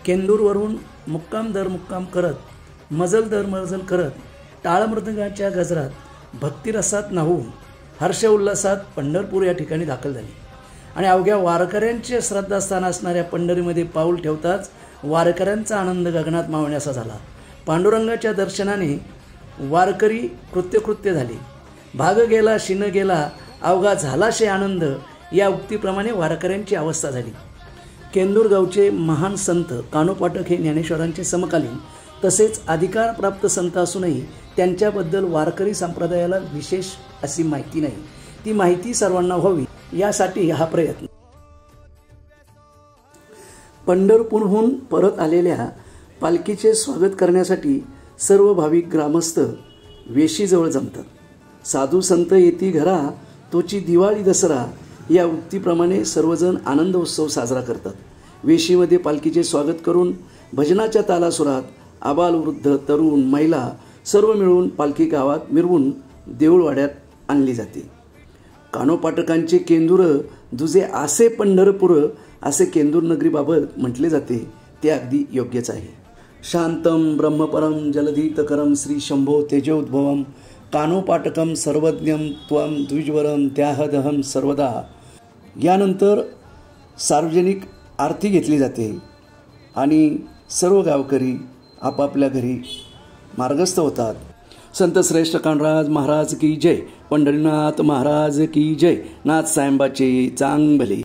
केंदूरवरून मुक्काम दर मुक्काम करत मजल दर मजल करत टाळमृदंगाच्या गजरात भक्तिरसात न्हावून हर्ष उल्हासात पंढरपूर या ठिकाणी दाखल झाली आणि अवघ्या वारकऱ्यांचे श्रद्धास्थान असणाऱ्या पंढरीमध्ये पाऊल ठेवताच वारकऱ्यांचा आनंद गगनात मावण्याचा झाला। पांडुरंगाच्या दर्शनाने वारकरी कृत्यकृत्य झाले। भाग गेला शिन गेला अवघा झालाशे आनंद या उक्तीप्रमाणे वारकऱ्यांची अवस्था झाली। केंदूर गावचे महान संत कानोपाटक हे ज्ञानेश्वरांचे समकालीन तसेच अधिकारप्राप्त संत असूनही त्यांच्याबद्दल वारकरी संप्रदायाला विशेष अशी माहिती नाही। ती माहिती सर्वांना व्हावी यासाठी हा प्रयत्न। पंढरपूरहून परत आलेल्या पालखीचे स्वागत करण्यासाठी सर्व भाविक ग्रामस्थ वेशीजवळ जमतात। साधू संत येती घरा तोची दिवाळी दसरा या उक्तीप्रमाणे सर्वजण आनंद उत्सव साजरा करतात। वेशीमध्ये पालखीचे स्वागत करून भजनाच्या तालासुरात आबालवृद्ध तरुण महिला सर्व मिळून पालखी गावात मिरवून देऊळवाड्यात आणली जाते। कानोपाटकांचे केंदूर दुजे आसे पंढरपूर असे केंदूर नगरीबाबत म्हटले जाते ते अगदी योग्यच आहे। शांतम ब्रह्मपरम जलधीतकरम श्री शंभो तेजोद्भवम कानोपाटकम सर्वज्ञम त्वम द्विजवरम त्याहदहम सर्वदा। यानंतर सार्वजनिक आरती घेतली जाते आणि सर्व गावकरी आपापल्या घरी मार्गस्थ होतात। संत श्रेष्ठ कानराज महाराज की जय, पंढरीनाथ महाराज की जय, नाथ साहेबाचे चांग भले।